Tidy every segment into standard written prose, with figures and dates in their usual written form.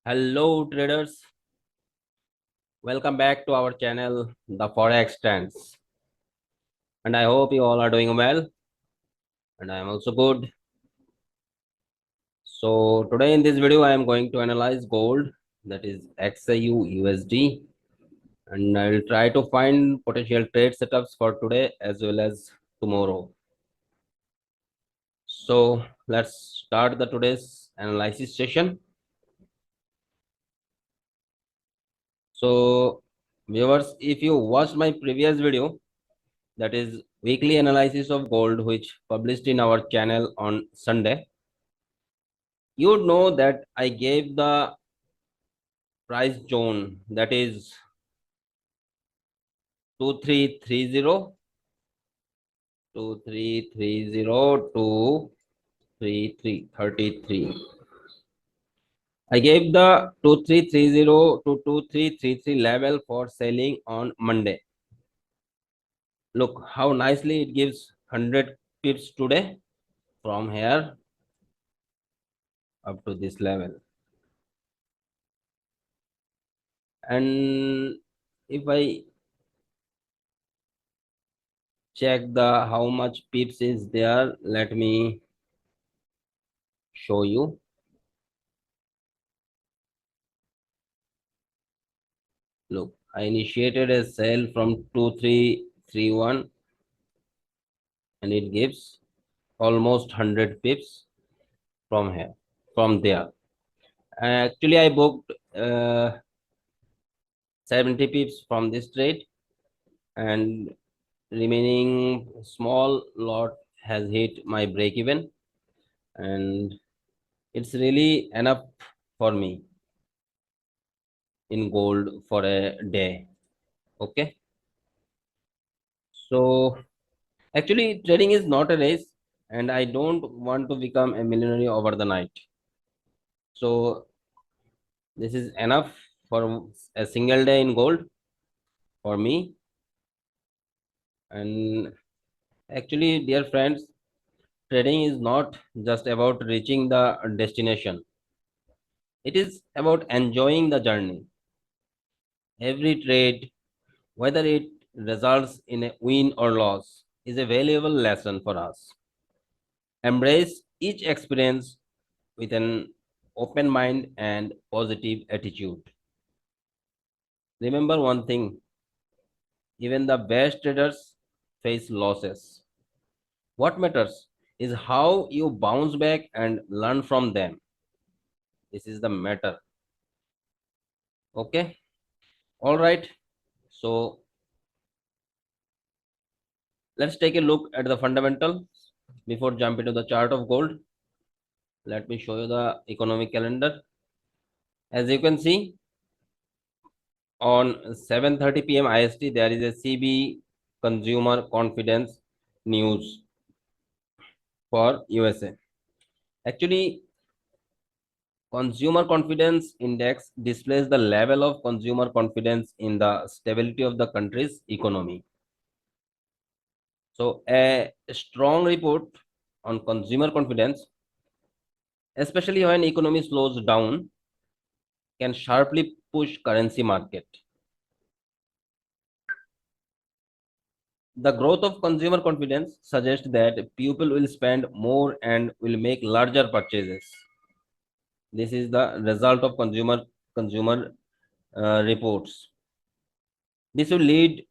Hello traders, welcome back to our channel The Forex Trends, and I hope you all are doing well and I am also good. So today in this video I am going to analyze gold, that is XauUsd, and I will try to find potential trade setups for today as well as tomorrow. So let's start the today's analysis session. So viewers, if you watched my previous video, that is weekly analysis of gold, which published in our channel on Sunday, you know that I gave the price zone, that is 2330 to 3333. I gave the 2330 to 2333 level for selling on Monday. Look how nicely it gives 100 pips today from here up to this level. And if I check the how much pips is there, let me show you. Look, I initiated a sale from 2331 and it gives almost 100 pips from here, from there. Actually I booked 70 pips from this trade, and remaining small lot has hit my break even, and it's really enough for me in gold for a day. Okay, so actually trading is not a race, and I don't want to become a millionaire over the night. So this is enough for a single day in gold for me. And actually, dear friends, trading is not just about reaching the destination. It is about enjoying the journey. Every trade, whether it results in a win or loss, is a valuable lesson for us. Embrace each experience with an open mind and positive attitude. Remember one thing, even the best traders face losses. What matters is how you bounce back and learn from them. This is the matter. Okay. All right. So let's take a look at the fundamentals before jumping to the chart of gold. Let me show you the economic calendar. As you can see, on 7:30 p.m. IST, there is a CB consumer confidence news for USA. Actually, consumer confidence index displays the level of consumer confidence in the stability of the country's economy. So a strong report on consumer confidence, especially when economy slows down, can sharply push currency market. The growth of consumer confidence suggests that people will spend more and will make larger purchases. This is the result of consumer reports. This will lead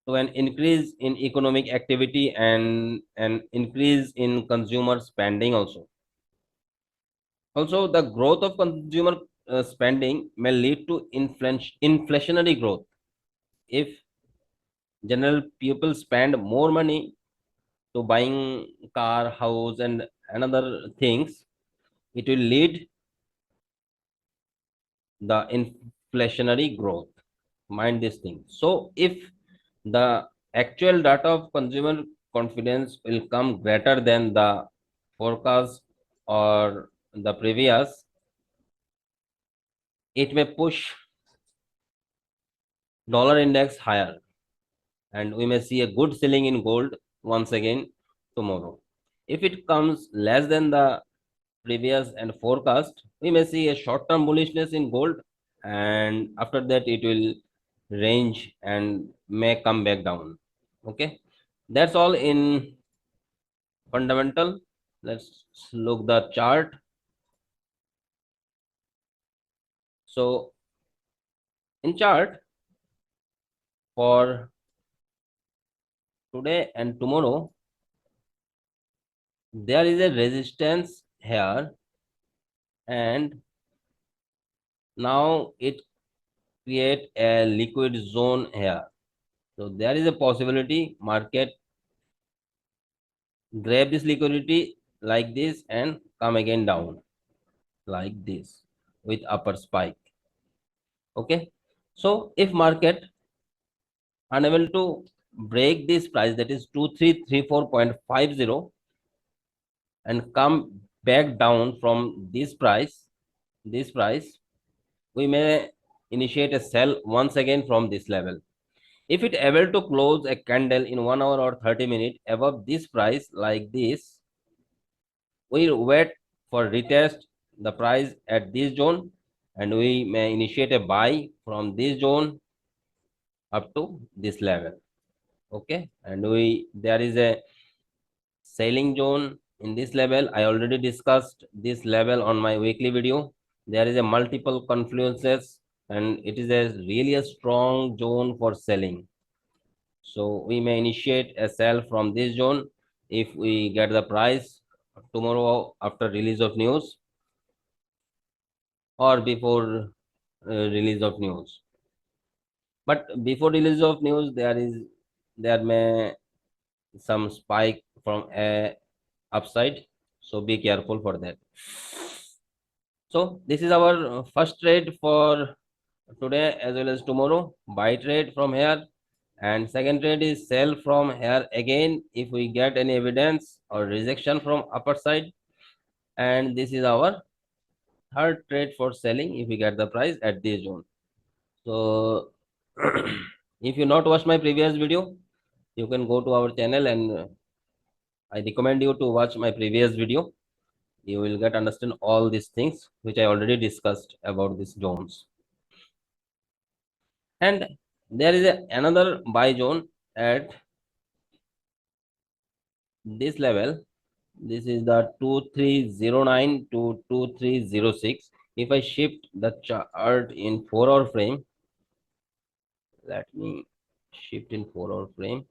to an increase in economic activity and an increase in consumer spending also. Also, the growth of consumer spending may lead to inflationary growth. If general people spend more money to buying car, house, and another things, it will lead the inflationary growth. Mind this thing. So if the actual data of consumer confidence will come greater than the forecast or the previous, it may push dollar index higher, and we may see a good selling in gold once again tomorrow. If it comes less than the previous and forecast, we may see a short-term bullishness in gold, and after that it will range and may come back down. Okay, that's all in fundamental. Let's look the chart. So in chart for today and tomorrow, there is a resistance here, and now it create a liquid zone here. So there is a possibility market grab this liquidity like this and come again down like this with upper spike. Okay, so if market unable to break this price, that is 2334.50, and come back down from this price, we may initiate a sell once again from this level. If it able to close a candle in 1 hour or 30 minutes above this price like this, we wait for retest the price at this zone, and we may initiate a buy from this zone up to this level. Okay, and we there is a selling zone in this level. I already discussed this level on my weekly video. There is a multiple confluences, and it is a really a strong zone for selling. So we may initiate a sell from this zone if we get the price tomorrow after release of news or before release of news. But before release of news, there may some spike from a upside, so be careful for that. So this is our first trade for today as well as tomorrow. Buy trade from here, and second trade is sell from here again if we get any evidence or rejection from upper side, and this is our third trade for selling if we get the price at this zone. So if you not watch my previous video, you can go to our channel, and I recommend you to watch my previous video. You will get understand all these things which I already discussed about these zones. And there is another buy zone at this level. This is the 2309 to 2306. If I shift the chart in 4-hour frame, let me shift in 4-hour frame.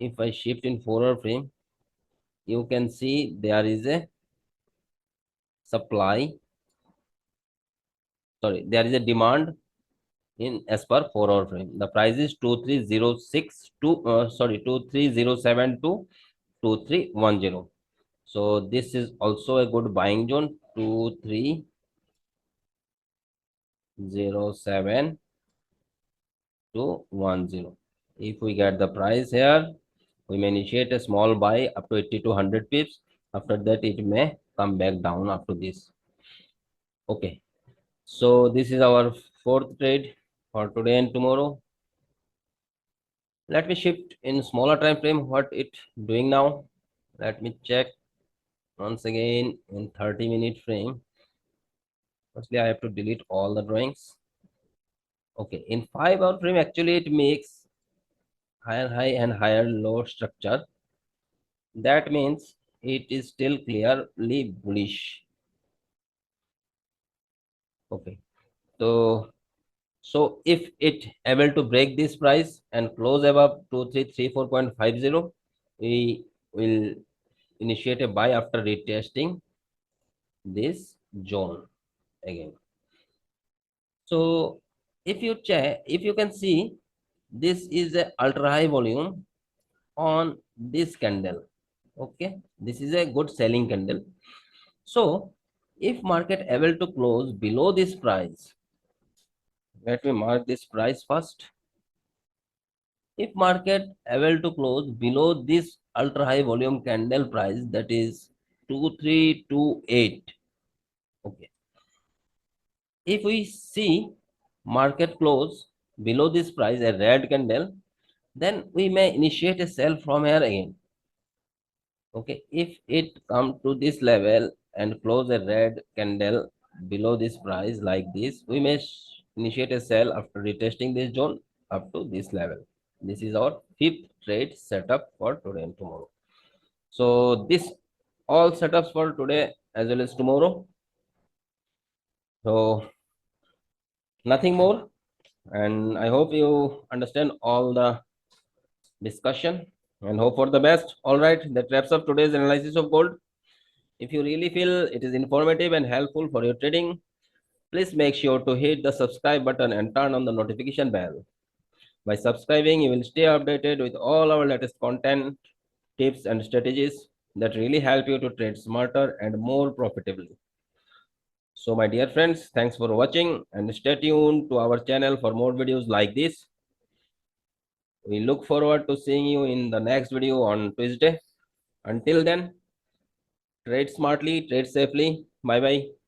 If I shift in 4-hour frame, you can see there is a supply, sorry, there is a demand in as per 4-hour frame. The price is 2306 to 2307 to 2310. So this is also a good buying zone, 2307 to 10. If we get the price here, we may initiate a small buy up to 80 to 100 pips. After that, it may come back down after this. Okay, so this is our fourth trade for today and tomorrow. Let me shift in smaller time frame what it doing now. Let me check once again in 30-minute frame. Firstly, I have to delete all the drawings. Okay, in 5-hour frame, actually it makes higher high and higher low structure. That means it is still clearly bullish. Okay, so if it able to break this price and close above 2334.50, we will initiate a buy after retesting this zone again. So if you check, if you can see, this is a ultra high volume on this candle. Okay, this is a good selling candle. So if market able to close below this price, let me mark this price first. If market able to close below this ultra high volume candle price, that is 2328. Okay, if we see market close below this price, a red candle, then we may initiate a sell from here again. Okay, if it come to this level and close a red candle below this price like this, we may initiate a sell after retesting this zone up to this level. This is our fifth trade setup for today and tomorrow. So this all setups for today as well as tomorrow. So nothing more, and I hope you understand all the discussion and hope for the best. All right, that wraps up today's analysis of gold. If you really feel it is informative and helpful for your trading, please make sure to hit the subscribe button and turn on the notification bell. By subscribing, you will stay updated with all our latest content, tips, and strategies that really help you to trade smarter and more profitably. So, my dear friends, thanks for watching and stay tuned to our channel for more videos like this. We look forward to seeing you in the next video on Tuesday. Until then, trade smartly, trade safely. Bye bye.